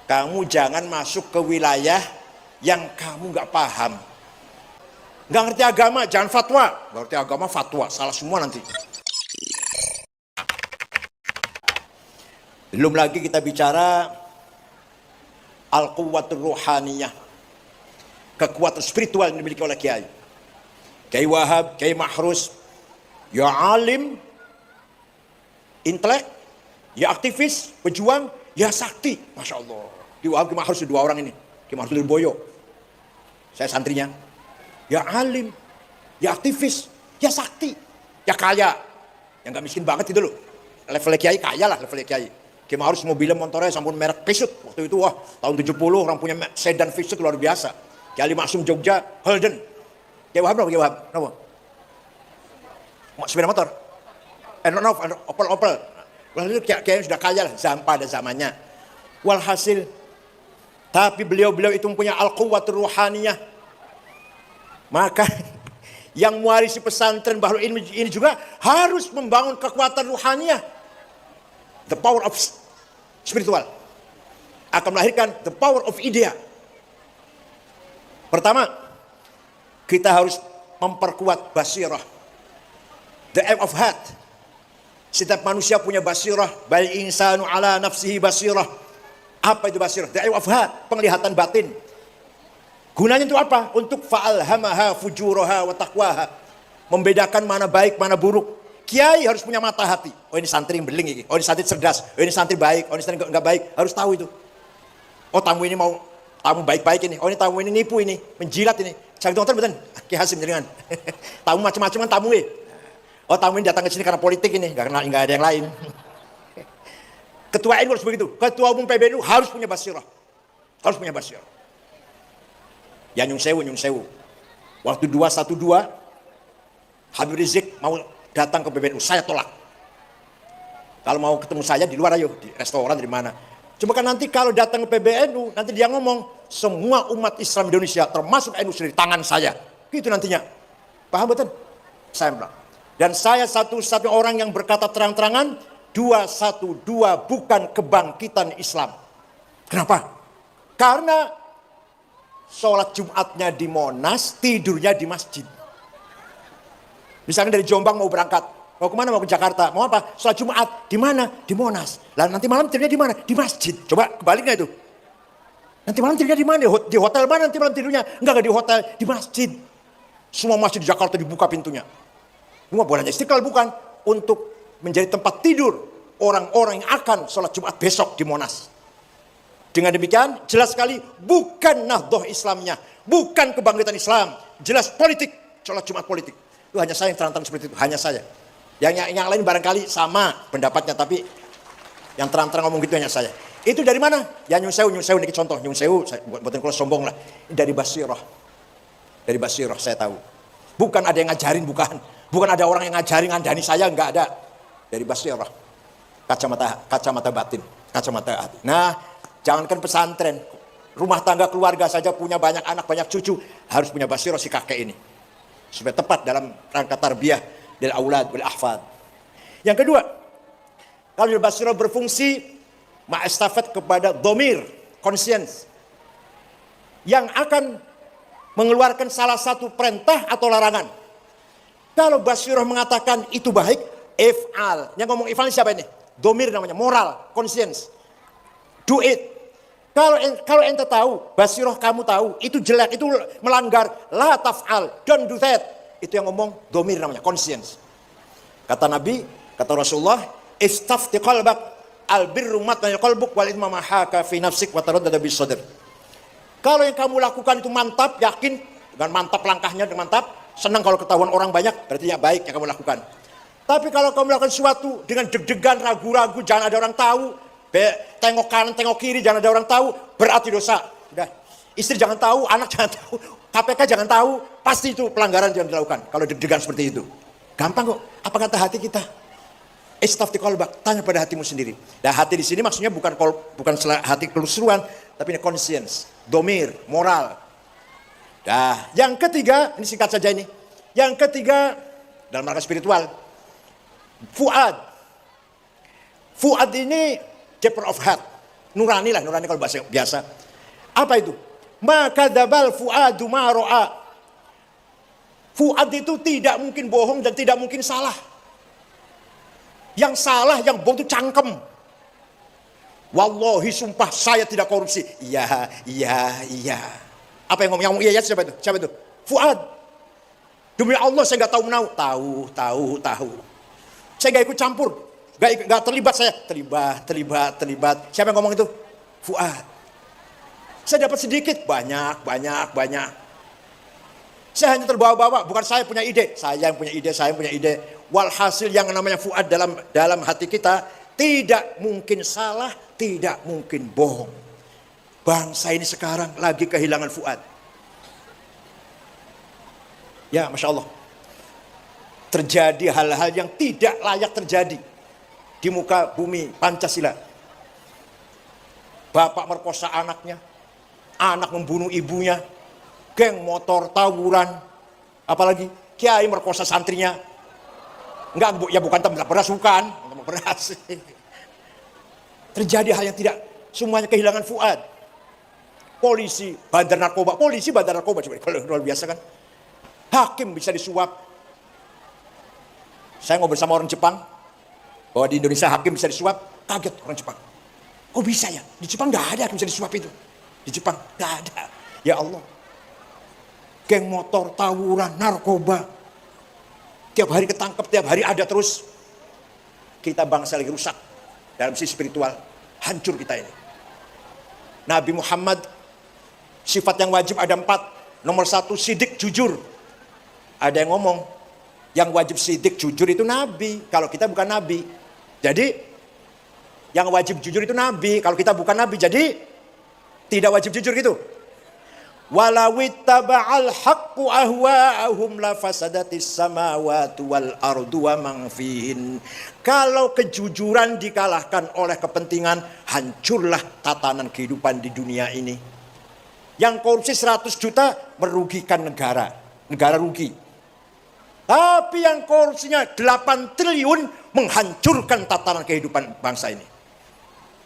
Kamu jangan masuk ke wilayah yang kamu nggak paham. Nggak ngerti agama, jangan fatwa. Nggak ngerti agama, fatwa. Salah semua nanti. Belum lagi kita bicara al-quwwatur ruhaniyah. Kekuatan spiritual yang dimiliki oleh Kiai. Kiai Wahab, Kiai Mahrus. Ya alim, intelek, ya aktivis, pejuang, ya sakti. Masya Allah. Kiai Wahab, Kiai Mahrus, dua orang ini. Kiai Mahrus Lirboyo. Saya santrinya. Ya alim, ya aktivis, ya sakti, ya kaya. Yang gak miskin banget itu loh. Levelnya Kiai kaya lah, levelnya Kiai. Kiai Mahrus mobilnya motornya sampun merek Peugeot. Waktu itu wah, tahun 70 orang punya sedan Peugeot luar biasa. Kiai Ali Maksum Jogja, Holden. Kiai Wahab berapa? Kiai Wahab berapa? Sepeda motor? Opel. Lalu Kiai sudah kaya lah, pada zamannya. Walhasil, tapi beliau itu punya al-quwwatur ruhaniyah. Maka yang mewarisi pesantren Bahrul Ilmi ini juga harus membangun kekuatan ruhaniyah. The power of spiritual akan melahirkan the power of idea. Pertama, kita harus memperkuat basirah. The aim of heart. Setiap manusia punya basirah. Bal insanu ala nafsihi basirah. Apa itu basirah? The aim of heart. Penglihatan batin. Gunanya untuk apa? Untuk fa'alhamaha fujuraha wa taqwaha. Membedakan mana baik, mana buruk. Kiai harus punya mata hati. Oh ini santri yang beling ini. Oh ini santri cerdas. Oh ini santri baik. Oh ini santri enggak baik. Harus tahu itu. Oh tamu ini mau tamu baik-baik ini. Oh ini tamu ini nipu ini. Menjilat ini. Cari dokter betul. Kiai Hasim jaringan. Tamu macam-macam kan tamu ini. Oh tamu ini datang ke sini karena politik ini. Enggak ada yang lain. Ketua NU harus begitu. Ketua umum PBNU harus punya basirah. Harus punya basirah. Ya nyun sewu. Waktu 212 Habib Rizik mau datang ke PBNU, saya tolak. Kalau mau ketemu saya di luar ayo, di restoran di mana. Cuma kan nanti kalau datang ke PBNU, nanti dia ngomong semua umat Islam Indonesia termasuk NU sendiri tangan saya. Gitu nantinya. Paham betul? Saya bilang. Dan saya satu-satunya orang yang berkata terang-terangan 212 bukan kebangkitan Islam. Kenapa? Karena sholat Jumatnya di Monas, tidurnya di masjid. Misalnya dari Jombang mau berangkat, mau kemana? Mau ke Jakarta, mau apa? Sholat Jumat di mana? Di Monas. Lalu nanti malam tidurnya di mana? Di masjid. Coba kebalik nggak itu? Nanti malam tidurnya di mana? Di hotel mana nanti malam tidurnya? Enggak di hotel, di masjid. Semua masjid di Jakarta dibuka pintunya. Cuma bolanya Istiqlal bukan untuk menjadi tempat tidur orang-orang yang akan sholat Jumat besok di Monas. Dengan demikian, jelas sekali bukan nahdoh Islamnya, bukan kebangkitan Islam, jelas politik, sholat Jumat politik. Itu hanya saya yang terang-terang seperti itu, hanya saya. Yang lain barangkali sama pendapatnya, tapi yang terang-terang ngomong gitu hanya saya. Itu dari mana? Ya nyun sewu ini contoh, nyun sewu, buatin kalau sombong lah. Ini dari basirah. Dari basirah saya tahu. Bukan ada yang ngajarin, bukan ada orang yang ngajarin ngandani saya, enggak ada. Dari basirah. Kacamata batin, kacamata hati. Nah, jangankan pesantren, rumah tangga keluarga saja punya banyak anak, banyak cucu, harus punya basirah si kakek ini. Supaya tepat dalam rangka tarbiyah dari aulad wal ahfad. Yang kedua, kalau basirah berfungsi ma'estafet kepada dhamir, conscience, yang akan mengeluarkan salah satu perintah atau larangan. Kalau basirah mengatakan itu baik, if'al. Yang ngomong if'al siapa ini? Dhamir namanya, moral, conscience. Do it. Kalau ente tahu, basirah kamu tahu, itu jelek, itu melanggar, la taf'al, don't do that. Itu yang ngomong dhamir namanya, conscience. Kata Nabi, kata Rasulullah, istafti qalbak, albirru matnal qalbuk, wal idma mahaka fi nafsik, wa taraddada bis sadr. Kalau yang kamu lakukan itu mantap, yakin, dengan mantap langkahnya, dengan mantap, senang kalau ketahuan orang banyak, berarti ya baik yang kamu lakukan. Tapi kalau kamu melakukan sesuatu dengan deg-degan, ragu-ragu, jangan ada orang tahu, tengok kanan, tengok kiri, jangan ada orang tahu, berarti dosa. Udah. Istri jangan tahu, anak jangan tahu, KPK jangan tahu, pasti itu pelanggaran yang dilakukan. Kalau deg-degan seperti itu. Gampang kok. Apa kata hati kita? Istafti qalbak, tanya pada hatimu sendiri. Dan hati di sini maksudnya bukan hati keseluruhan, tapi ini conscience, dhamir, moral. Nah, yang ketiga, ini singkat saja ini. Yang ketiga, dalam rangka spiritual, fuad. Fuad ini chapter of heart. Nurani lah, nurani kalau bahasa biasa. Apa itu? Maka dabal fuadu ma ro'a. Fuad itu tidak mungkin bohong dan tidak mungkin salah. Yang salah, yang bohong itu cangkem. Wallahi sumpah saya tidak korupsi. Iya, iya, iya. Apa yang ngomong? Yang iya, siapa itu? Siapa itu? Fuad. Demi Allah saya nggak tahu menau. Tahu. Saya nggak ikut campur. Nggak terlibat saya. Terlibat. Siapa yang ngomong itu? Fuad. Saya dapat sedikit. Banyak. Saya hanya terbawa-bawa. Bukan saya punya ide. Saya yang punya ide. Walhasil yang namanya Fuad dalam hati kita tidak mungkin salah, tidak mungkin bohong. Bangsa ini sekarang lagi kehilangan Fuad. Ya, Masya Allah. Terjadi hal-hal yang tidak layak terjadi di muka bumi Pancasila. Bapak merkosa anaknya, anak membunuh ibunya, geng motor tawuran, apalagi kiai merkosa santrinya. Enggak, ya bukan teman beras, bukan. Beras. Terjadi hal yang tidak, semuanya kehilangan Fuad. Polisi bandar narkoba, coba kalau luar biasa kan. Hakim bisa disuap. Saya ngobrol sama orang Jepang bahwa di Indonesia hakim bisa disuap, kaget orang Jepang. Oh bisa ya? Di Jepang nggak ada hakim bisa disuap itu. Di Jepang nggak ada. Ya Allah. Geng motor, tawuran, narkoba. Tiap hari ketangkep, tiap hari ada terus. Kita bangsa lagi rusak dalam sisi spiritual, hancur kita ini. Nabi Muhammad sifat yang wajib ada 4. Nomor 1 sidik, jujur. Ada yang ngomong yang wajib sidik jujur itu Nabi, kalau kita bukan Nabi. Jadi yang wajib jujur itu Nabi, kalau kita bukan Nabi jadi tidak wajib jujur gitu. Walawittaba'al haqqu ahwa'ahum la fasadatis samawati wal ardu wa man fihin. Kalau kejujuran dikalahkan oleh kepentingan, hancurlah tatanan kehidupan di dunia ini. Yang korupsi 100 juta merugikan negara. Negara rugi. Tapi yang korupsinya 8 triliun menghancurkan tatanan kehidupan bangsa ini.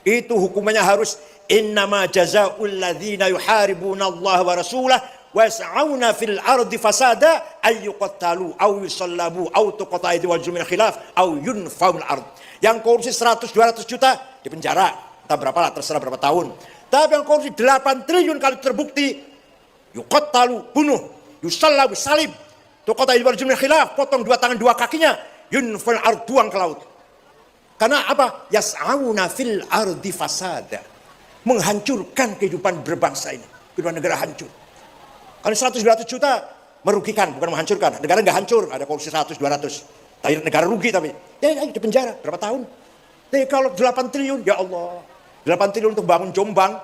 Itu hukumannya harus innama jazaa'ul ladzina yuharibuna Allah wa rasulah wa yas'auna fil ardi fasada ay yuqtalu aw yusallabu aw tuqta'a aydihim wal jumil khilaf aw yunfaul ard. Yang korupsi 100-200 juta di penjara. Entah berapa lah, terserah berapa tahun. Tapi yang korupsi 8 triliun kalau terbukti yuqtalu, bunuh, yusallabu, salib, tuqta'a aydihim wal jumil khilaf, potong 2 tangan 2 kakinya, yunfaul ard, buang ke laut. Karena apa? Yas'auna fil ardi fasada. Menghancurkan kehidupan berbangsa ini. Kehidupan negara hancur. Kalau 100-200 juta merugikan, bukan menghancurkan. Negara nggak hancur, ada korupsi 100-200. Tapi negara rugi tapi. Ya di penjara, berapa tahun. Tapi kalau 8 triliun, ya Allah. 8 triliun untuk bangun Jombang.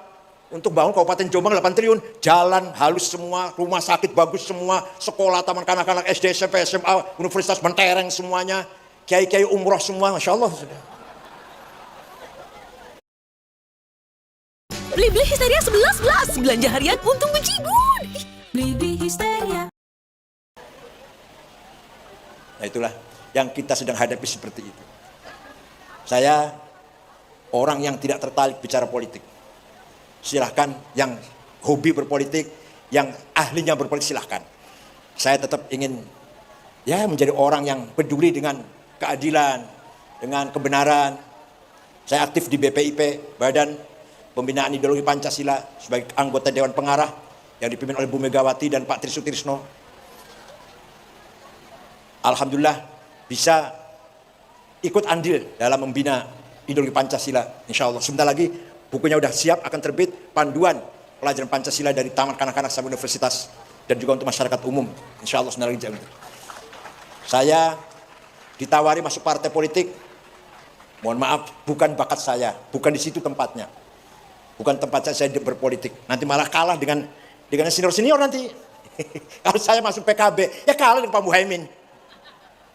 Untuk bangun Kabupaten Jombang 8 triliun. Jalan halus semua, rumah sakit bagus semua. Sekolah, taman kanak-kanak, SD, SMP, SMA, universitas mentereng semuanya. Kiai-kiai umroh semua, Masya Allah. Beli-beli Histeria 11-11. Belanja harian untung bejibun. Beli-beli Histeria. Nah itulah yang kita sedang hadapi seperti itu. Saya orang yang tidak tertarik bicara politik. Silahkan yang hobi berpolitik, yang ahlinya berpolitik silahkan. Saya tetap ingin menjadi orang yang peduli dengan keadilan, dengan kebenaran. Saya aktif di BPIP, Badan Pembinaan Ideologi Pancasila, sebagai anggota Dewan Pengarah yang dipimpin oleh Bu Megawati dan Pak Trisutrisno. Alhamdulillah bisa ikut andil dalam membina ideologi Pancasila. Insya Allah sebentar lagi bukunya udah siap, akan terbit panduan pelajaran Pancasila dari taman kanak-kanak sampai universitas dan juga untuk masyarakat umum. Insya Allah sebentar lagi. Saya ditawari masuk partai politik. Mohon maaf, bukan bakat saya, bukan di situ tempatnya. Bukan tempat saya berpolitik. Nanti malah kalah dengan senior-senior nanti. Kalau saya masuk PKB, ya kalah dengan Pak Muhaimin.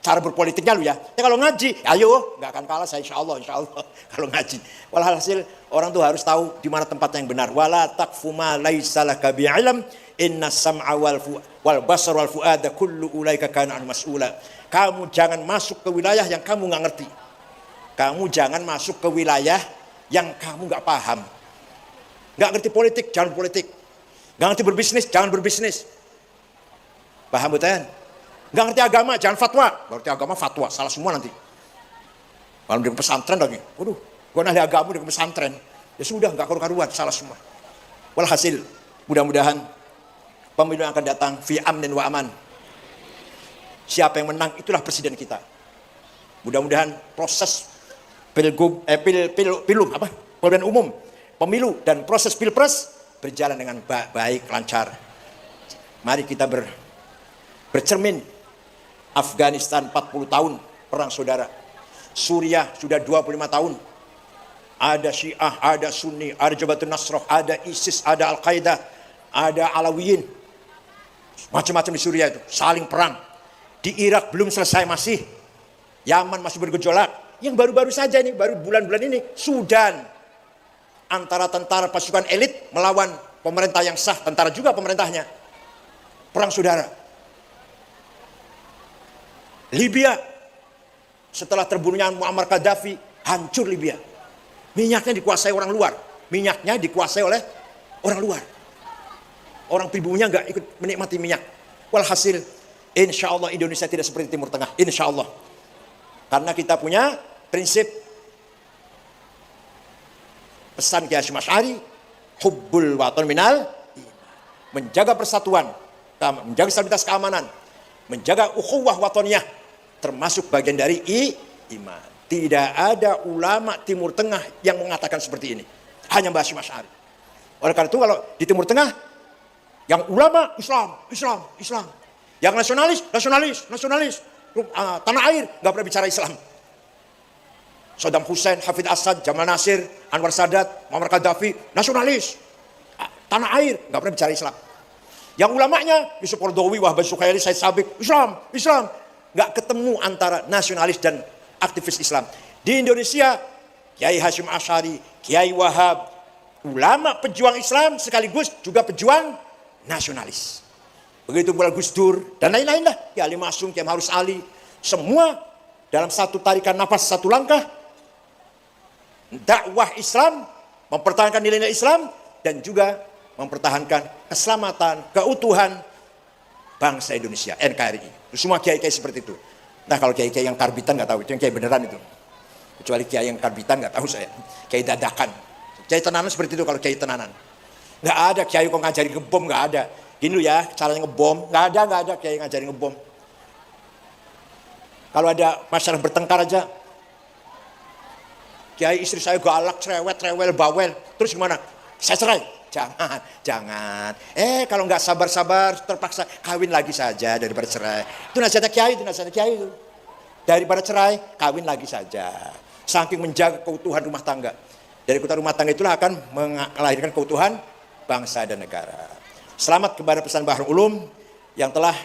Cara berpolitiknya lu ya. Ya kalau ngaji, ayo, nggak akan kalah saya insya Allah. Kalau ngaji. Walhasil orang tuh harus tahu di mana tempatnya yang benar. Wala taqfu ma laisa laka bi'ilm, inna sam'a wal basar wal fuada kullu ulaika kana an mas'ula. Kamu jangan masuk ke wilayah yang kamu nggak ngerti. Kamu jangan masuk ke wilayah yang kamu nggak paham. Nggak ngerti politik, jangan politik. Nggak ngerti berbisnis, jangan berbisnis. Paham betul? Nggak ngerti agama, jangan fatwa. Nggak ngerti agama, fatwa, salah semua nanti. Malam di pesantren lagi. Waduh, gue ahli agama di pesantren. Ya sudah, nggak karu-karuan, salah semua. Walhasil, mudah-mudahan pemilu yang akan datang fi amnin wa aman. Siapa yang menang itulah presiden kita. Mudah-mudahan proses pemilihan umum, pemilu dan proses pilpres berjalan dengan baik, lancar. Mari kita bercermin. Afghanistan 40 tahun perang saudara. Suriah sudah 25 tahun. Ada Syiah, ada Sunni, ada Jabhatun Nasrah, ada ISIS, ada Al-Qaeda, ada Alawiyin. Macam-macam di Suriah itu, saling perang. Di Irak belum selesai masih. Yaman masih bergejolak. Yang baru-baru saja nih, baru bulan-bulan ini, Sudan. Antara tentara pasukan elit melawan pemerintah yang sah, tentara juga pemerintahnya. Perang saudara. Libya, setelah terbunuhnya Muammar Gaddafi, hancur Libya. Minyaknya dikuasai orang luar. Minyaknya dikuasai oleh orang luar. Orang pribumi nggak ikut menikmati minyak. Walhasil, insya Allah Indonesia tidak seperti Timur Tengah. Insya Allah. Karena kita punya prinsip pesan Kiai Hasyim Asy'ari, hubbul watan minal, menjaga persatuan, menjaga stabilitas keamanan, menjaga ukhuwah wataniyah, termasuk bagian dari iman. Tidak ada ulama Timur Tengah yang mengatakan seperti ini. Hanya Mbah Hasyim Asy'ari. Oleh karena itu kalau di Timur Tengah, yang ulama Islam. Yang nasionalis. Tanah air nggak pernah bicara Islam. Saddam Hussein, Hafid Assad, Jamal Nasir, Anwar Sadat, Muammar Gaddafi, nasionalis. Tanah air nggak pernah bicara Islam. Yang ulamanya Yusuf Qaradawi, Wahbah Sukhaili, Said Sabiq, Islam. Nggak ketemu antara nasionalis dan aktivis Islam. Di Indonesia, Kiai Hasyim Asy'ari, Kiai Wahab, ulama pejuang Islam sekaligus juga pejuang nasionalis. Begitu pula Gus Dur dan lain-lain lah. Kiai Ali Masum, Kiai Harus Ali, semua dalam satu tarikan nafas, satu langkah dakwah Islam, mempertahankan nilai-nilai Islam dan juga mempertahankan keselamatan, keutuhan bangsa Indonesia, NKRI. Semua kiai-kiai seperti itu. Nah kalau kiai-kiai yang karbitan nggak tahu, itu yang kiai beneran itu. Kecuali kiai yang karbitan nggak tahu saya. Kiai dadakan. Kiai tenanan seperti itu kalau kiai tenanan. Nggak ada kiai kok ngajari ngebom, nggak ada. Gini loh ya caranya ngebom, nggak ada kiai ngajari ngebom. Kalau ada masyarakat bertengkar aja, kiai istri saya galak, cerewet, rewel, bawel, terus gimana? Saya cerai. Jangan. Kalau nggak sabar-sabar, terpaksa kawin lagi saja daripada cerai. Itu nasihatnya kiai itu. Daripada cerai, kawin lagi saja. Saking menjaga keutuhan rumah tangga. Dari keutuhan rumah tangga itulah akan melahirkan keutuhan bangsa dan negara. Selamat kepada pesan Bahrul Ulum yang telah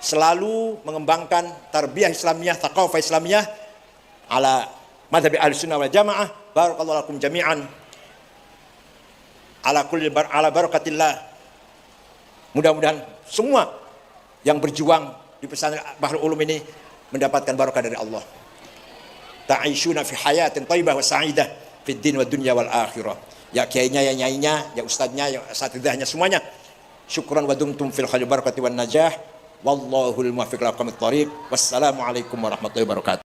selalu mengembangkan tarbiyah Islamiyah, thaqafah Islamiyah ala madhabi Ahlussunnah wal Jamaah. Barakallahu lakum jami'an. Ala barakatillah. Mudah-mudahan semua yang berjuang di pesantren Bahrul Ulum ini mendapatkan barokah dari Allah. Ta'ishuna fi hayatin thayyibah wa sa'idah fid din wa dunya wal akhirah. Ya kiainya, ya nyainya, ya ustadznya, ya asatidahnya semuanya. Syukran wa dumtum fil khair barakati wan najah. Wallahul muwaffiq ila aqwamit thoriq. Wassalamualaikum warahmatullahi wabarakatuh.